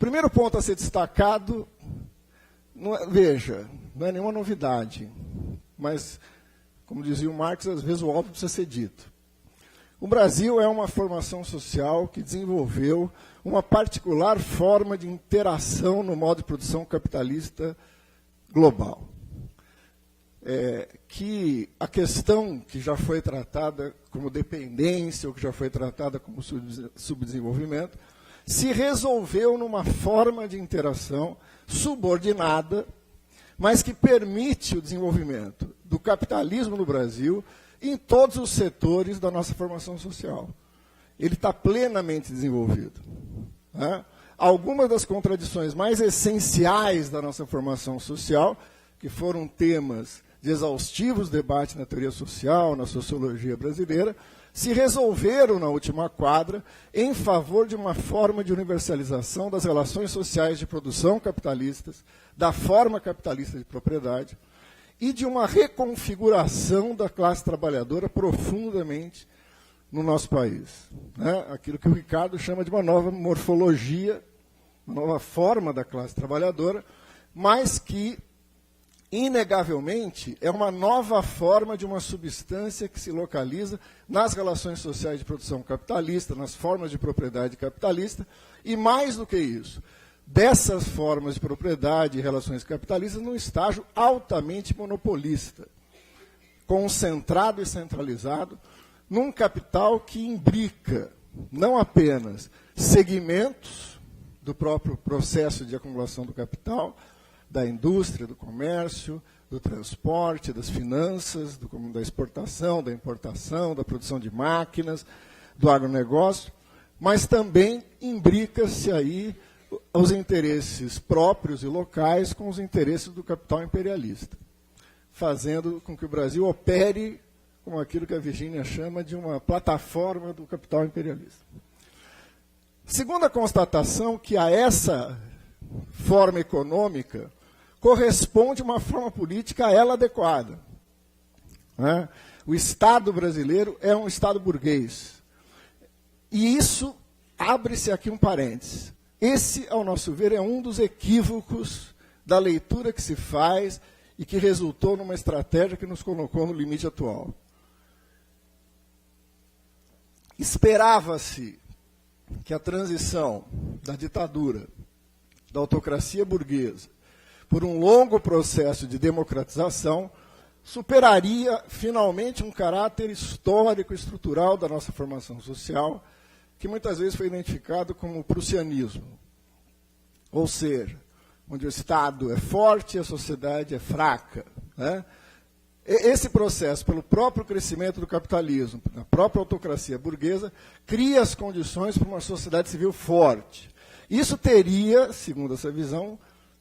Primeiro ponto a ser destacado, veja, não é nenhuma novidade, mas, como dizia o Marx, às vezes o óbvio precisa ser dito. O Brasil é uma formação social que desenvolveu uma particular forma de interação no modo de produção capitalista global. Que a questão que já foi tratada como dependência, ou que já foi tratada como subdesenvolvimento, se resolveu numa forma de interação subordinada, mas que permite o desenvolvimento do capitalismo no Brasil em todos os setores da nossa formação social. Ele está plenamente desenvolvido. Né? Algumas das contradições mais essenciais da nossa formação social, que foram temas de exaustivos debates na teoria social, na sociologia brasileira, se resolveram na última quadra em favor de uma forma de universalização das relações sociais de produção capitalistas, da forma capitalista de propriedade e de uma reconfiguração da classe trabalhadora profundamente no nosso país. Né? Aquilo que o Ricardo chama de uma nova morfologia, uma nova forma da classe trabalhadora, mas que inegavelmente, é uma nova forma de uma substância que se localiza nas relações sociais de produção capitalista, nas formas de propriedade capitalista, e mais do que isso, dessas formas de propriedade e relações capitalistas num estágio altamente monopolista, concentrado e centralizado, num capital que imbrica não apenas segmentos do próprio processo de acumulação do capital, da indústria, do comércio, do transporte, das finanças, da exportação, da importação, da produção de máquinas, do agronegócio, mas também imbrica-se aí os interesses próprios e locais com os interesses do capital imperialista, fazendo com que o Brasil opere como aquilo que a Virgínia chama de uma plataforma do capital imperialista. Segunda constatação, que a essa forma econômica corresponde uma forma política a ela adequada. Né? O Estado brasileiro é um Estado burguês. E isso, abre-se aqui um parênteses. Esse, ao nosso ver, é um dos equívocos da leitura que se faz e que resultou numa estratégia que nos colocou no limite atual. Esperava-se que a transição da ditadura, da autocracia burguesa, por um longo processo de democratização, superaria finalmente um caráter histórico e estrutural da nossa formação social, que muitas vezes foi identificado como o prussianismo. Ou seja, onde o Estado é forte e a sociedade é fraca. Né? Esse processo, pelo próprio crescimento do capitalismo, da própria autocracia burguesa, cria as condições para uma sociedade civil forte. Isso teria, segundo essa visão,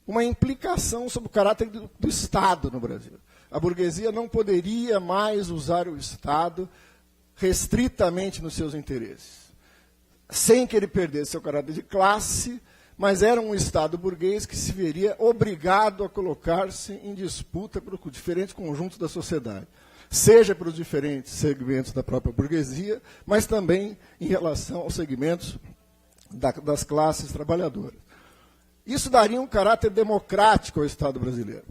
uma implicação sobre o caráter do Estado no Brasil. A burguesia não poderia mais usar o Estado restritamente nos seus interesses, sem que ele perdesse seu caráter de classe, mas era um Estado burguês que se veria obrigado a colocar-se em disputa por diferentes conjuntos da sociedade, seja pelos diferentes segmentos da própria burguesia, mas também em relação aos segmentos das classes trabalhadoras. Isso daria um caráter democrático ao Estado brasileiro.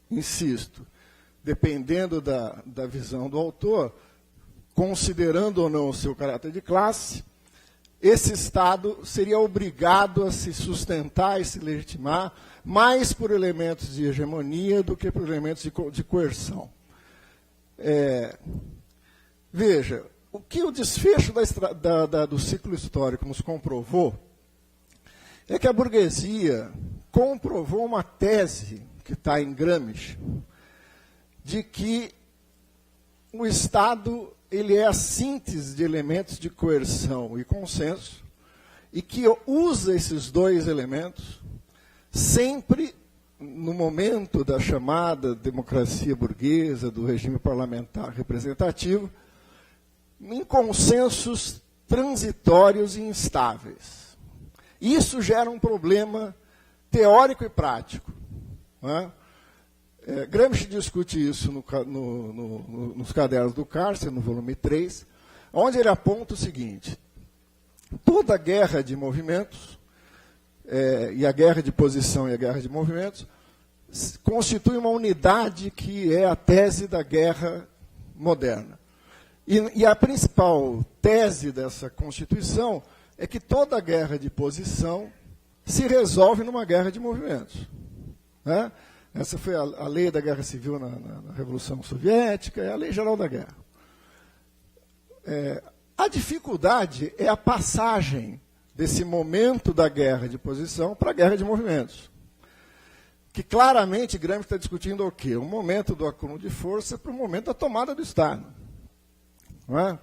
Insisto, dependendo da visão do autor, considerando ou não o seu caráter de classe, esse Estado seria obrigado a se sustentar e se legitimar mais por elementos de hegemonia do que por elementos de coerção. Veja, o que o desfecho do ciclo histórico nos comprovou é que a burguesia comprovou uma tese que está em Gramsci, de que o Estado ele é a síntese de elementos de coerção e consenso, e que usa esses dois elementos sempre no momento da chamada democracia burguesa, do regime parlamentar representativo, em consensos transitórios e instáveis. Isso gera um problema teórico e prático. Não é? Gramsci discute isso nos cadernos do Cárcere, no volume 3, onde ele aponta o seguinte: toda guerra de movimentos e a guerra de posição e a guerra de movimentos, constitui uma unidade que é a tese da guerra moderna. E a principal tese dessa Constituição é que toda guerra de posição se resolve numa guerra de movimentos. Né? Essa foi a lei da Guerra Civil na Revolução Soviética, é a lei geral da guerra. A dificuldade é a passagem desse momento da guerra de posição para a guerra de movimentos. Que claramente Gramsci está discutindo o quê? O momento do acúmulo de força para o momento da tomada do Estado. Não é?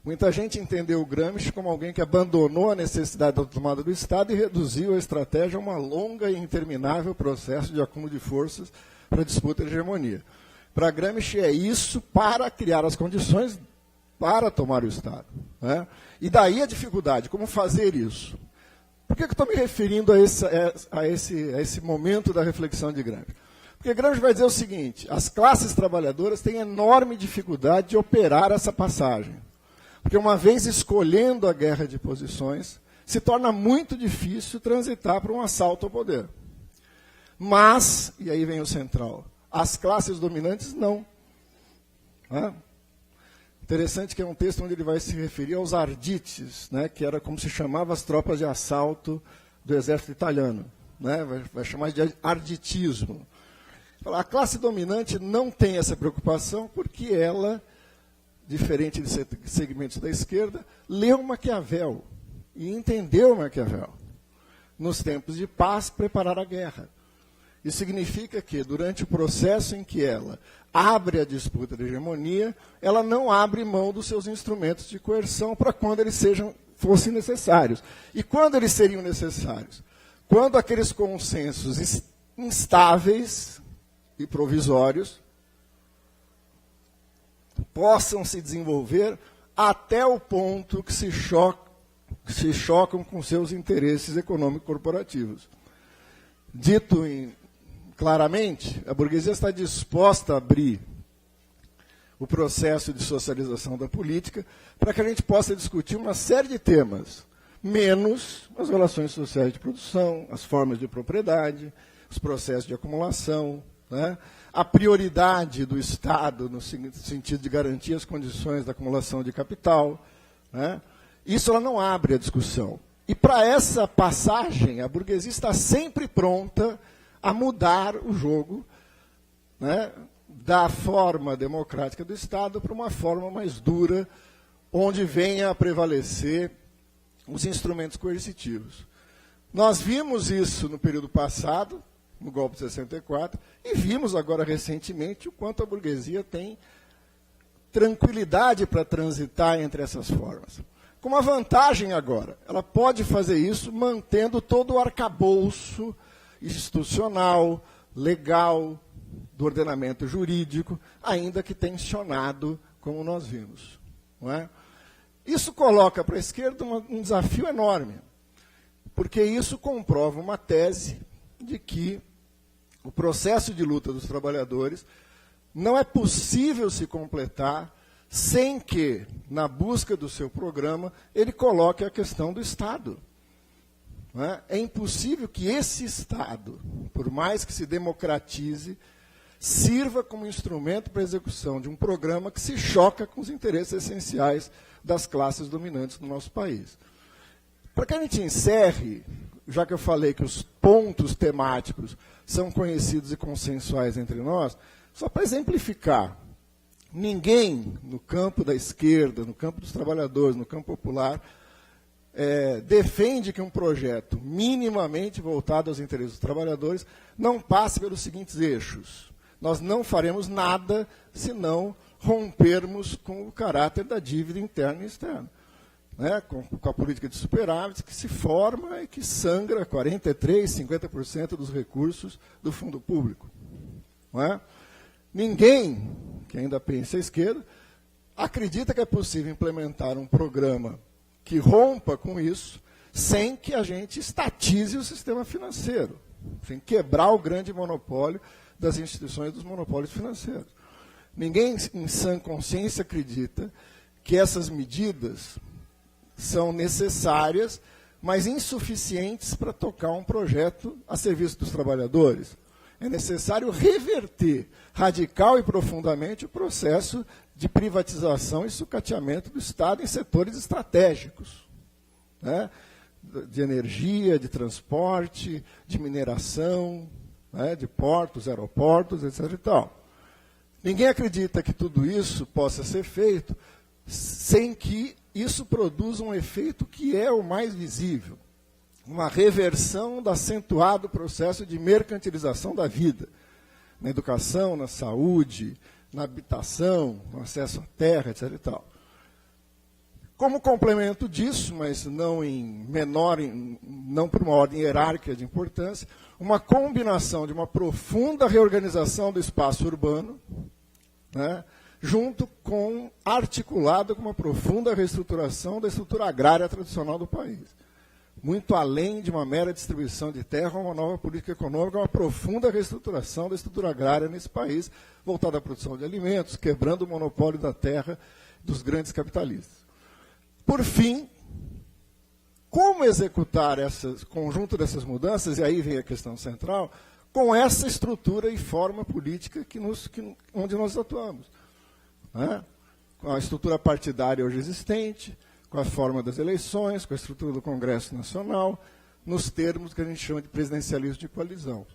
Muita gente entendeu o Gramsci como alguém que abandonou a necessidade da tomada do Estado e reduziu a estratégia a uma longa e interminável processo de acúmulo de forças para a disputa de hegemonia. Para Gramsci é isso para criar as condições para tomar o Estado. Né? E daí a dificuldade, como fazer isso? Por que eu estou me referindo a esse momento da reflexão de Gramsci? Porque Gramsci vai dizer o seguinte, as classes trabalhadoras têm enorme dificuldade de operar essa passagem. Porque uma vez escolhendo a guerra de posições, se torna muito difícil transitar para um assalto ao poder. Mas, e aí vem o central, as classes dominantes não. Né? Interessante que é um texto onde ele vai se referir aos ardites, né, que era como se chamava as tropas de assalto do exército italiano. Né, vai chamar de arditismo. A classe dominante não tem essa preocupação porque ela, diferente de segmentos da esquerda, leu Maquiavel e entendeu Maquiavel. Nos tempos de paz, preparar a guerra. Isso significa que, durante o processo em que ela abre a disputa de hegemonia, ela não abre mão dos seus instrumentos de coerção para quando eles fossem necessários. E quando eles seriam necessários? Quando aqueles consensos instáveis e provisórios possam se desenvolver até o ponto que se chocam com seus interesses econômico-corporativos. Dito claramente, a burguesia está disposta a abrir o processo de socialização da política para que a gente possa discutir uma série de temas, menos as relações sociais de produção, as formas de propriedade, os processos de acumulação, né? A prioridade do Estado no sentido de garantir as condições da acumulação de capital. Né? Isso ela não abre a discussão. E para essa passagem, a burguesia está sempre pronta a mudar o jogo, né, da forma democrática do Estado para uma forma mais dura, onde venha a prevalecer os instrumentos coercitivos. Nós vimos isso no período passado, no golpe de 64, e vimos agora recentemente o quanto a burguesia tem tranquilidade para transitar entre essas formas. Com uma vantagem agora, ela pode fazer isso mantendo todo o arcabouço institucional, legal, do ordenamento jurídico, ainda que tensionado, como nós vimos. Não é? Isso coloca para a esquerda um desafio enorme, porque isso comprova uma tese de que o processo de luta dos trabalhadores não é possível se completar sem que, na busca do seu programa, ele coloque a questão do Estado. É impossível que esse Estado, por mais que se democratize, sirva como instrumento para a execução de um programa que se choca com os interesses essenciais das classes dominantes do nosso país. Para que a gente encerre, já que eu falei que os pontos temáticos são conhecidos e consensuais entre nós, só para exemplificar, ninguém no campo da esquerda, no campo dos trabalhadores, no campo popular, defende que um projeto minimamente voltado aos interesses dos trabalhadores não passe pelos seguintes eixos. Nós não faremos nada se não rompermos com o caráter da dívida interna e externa. Né? Com a política de superávit que se forma e que sangra 43%, 50% dos recursos do fundo público. Não é? Ninguém que ainda pensa à esquerda acredita que é possível implementar um programa que rompa com isso, sem que a gente estatize o sistema financeiro, sem quebrar o grande monopólio das instituições dos monopólios financeiros. Ninguém, em sã consciência, acredita que essas medidas são necessárias mas insuficientes para tocar um projeto a serviço dos trabalhadores. É necessário reverter radical e profundamente o processo de privatização e sucateamento do Estado em setores estratégicos, né? De energia, de transporte, de mineração, né? De portos, aeroportos, etc. e tal. Ninguém acredita que tudo isso possa ser feito sem que isso produza um efeito que é o mais visível, uma reversão do acentuado processo de mercantilização da vida, na educação, na saúde, na habitação, no acesso à terra, etc. e tal. Como complemento disso, mas não em menor, não por uma ordem hierárquica de importância, uma combinação de uma profunda reorganização do espaço urbano, né, junto com, articulado com uma profunda reestruturação da estrutura agrária tradicional do país. Muito além de uma mera distribuição de terra, uma nova política econômica, uma profunda reestruturação da estrutura agrária nesse país, voltada à produção de alimentos, quebrando o monopólio da terra dos grandes capitalistas. Por fim, como executar esse conjunto dessas mudanças, e aí vem a questão central, com essa estrutura e forma política onde nós atuamos, né? Com a estrutura partidária hoje existente, com a forma das eleições, com a estrutura do Congresso Nacional, nos termos que a gente chama de presidencialismo de coalizão.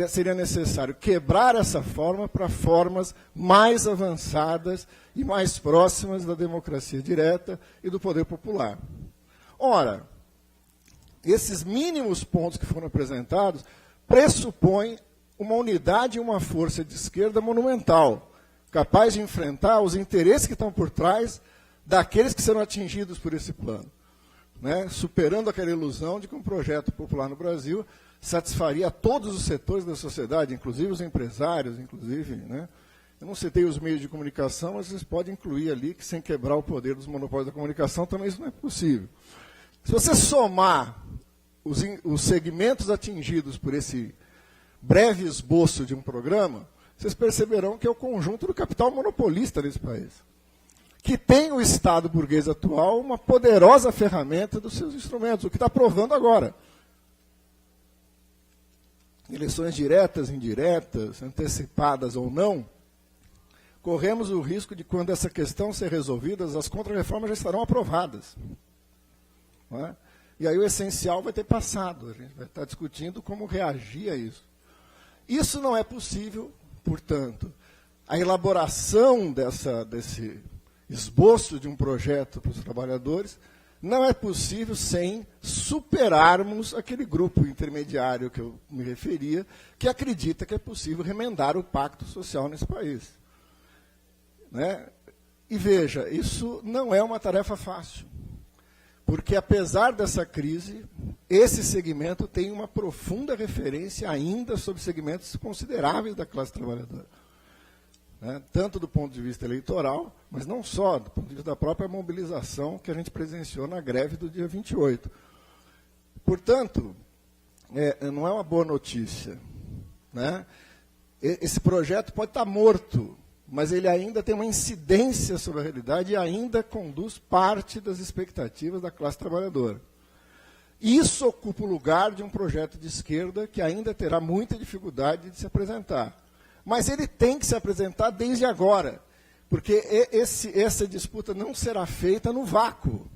Seria necessário quebrar essa forma para formas mais avançadas e mais próximas da democracia direta e do poder popular. Ora, esses mínimos pontos que foram apresentados pressupõem uma unidade e uma força de esquerda monumental, capaz de enfrentar os interesses que estão por trás daqueles que serão atingidos por esse plano, né? Superando aquela ilusão de que um projeto popular no Brasil satisfaria todos os setores da sociedade, inclusive os empresários, inclusive, né? Eu não citei os meios de comunicação, mas vocês podem incluir ali que sem quebrar o poder dos monopólios da comunicação também isso não é possível. Se você somar os segmentos atingidos por esse breve esboço de um programa, vocês perceberão que é o conjunto do capital monopolista desse país, que tem o Estado burguês atual uma poderosa ferramenta dos seus instrumentos, o que está provando agora. Eleições diretas, indiretas, antecipadas ou não, corremos o risco de, quando essa questão ser resolvida, as contrarreformas já estarão aprovadas. Não é? E aí o essencial vai ter passado, a gente vai estar discutindo como reagir a isso. Isso não é possível, portanto, a elaboração desse esboço de um projeto para os trabalhadores não é possível sem superarmos aquele grupo intermediário que eu me referia, que acredita que é possível remendar o pacto social nesse país. Né? E veja, isso não é uma tarefa fácil, porque apesar dessa crise, esse segmento tem uma profunda referência ainda sobre segmentos consideráveis da classe trabalhadora. Né? Tanto do ponto de vista eleitoral, mas não só, do ponto de vista da própria mobilização que a gente presenciou na greve do dia 28. Portanto, não é uma boa notícia. Né? Esse projeto pode estar morto, mas ele ainda tem uma incidência sobre a realidade e ainda conduz parte das expectativas da classe trabalhadora. Isso ocupa o lugar de um projeto de esquerda que ainda terá muita dificuldade de se apresentar. Mas ele tem que se apresentar desde agora, porque essa disputa não será feita no vácuo.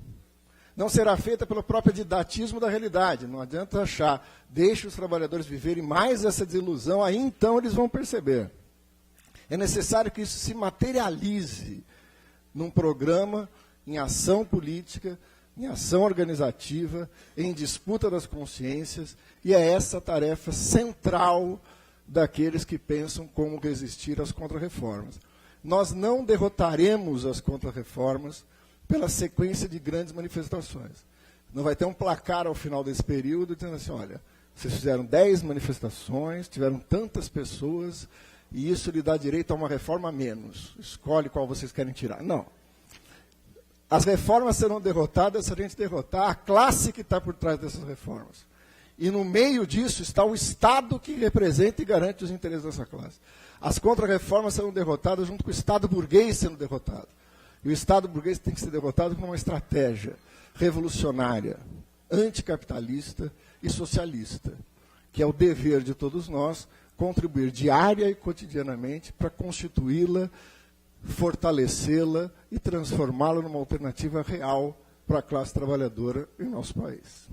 Não será feita pelo próprio didatismo da realidade. Não adianta achar, deixe os trabalhadores viverem mais essa desilusão, aí então eles vão perceber. É necessário que isso se materialize num programa, em ação política, em ação organizativa, em disputa das consciências, e é essa a tarefa central daqueles que pensam como resistir às contrarreformas. Nós não derrotaremos as contrarreformas pela sequência de grandes manifestações. Não vai ter um placar ao final desse período dizendo assim, olha, vocês fizeram 10 manifestações, tiveram tantas pessoas, e isso lhe dá direito a uma reforma a menos. Escolhe qual vocês querem tirar. Não. As reformas serão derrotadas se a gente derrotar a classe que está por trás dessas reformas. E no meio disso está o Estado que representa e garante os interesses dessa classe. As contrarreformas serão derrotadas junto com o Estado burguês sendo derrotado. E o Estado burguês tem que ser derrotado com uma estratégia revolucionária, anticapitalista e socialista, que é o dever de todos nós contribuir diária e cotidianamente para constituí-la, fortalecê-la e transformá-la numa alternativa real para a classe trabalhadora em nosso país.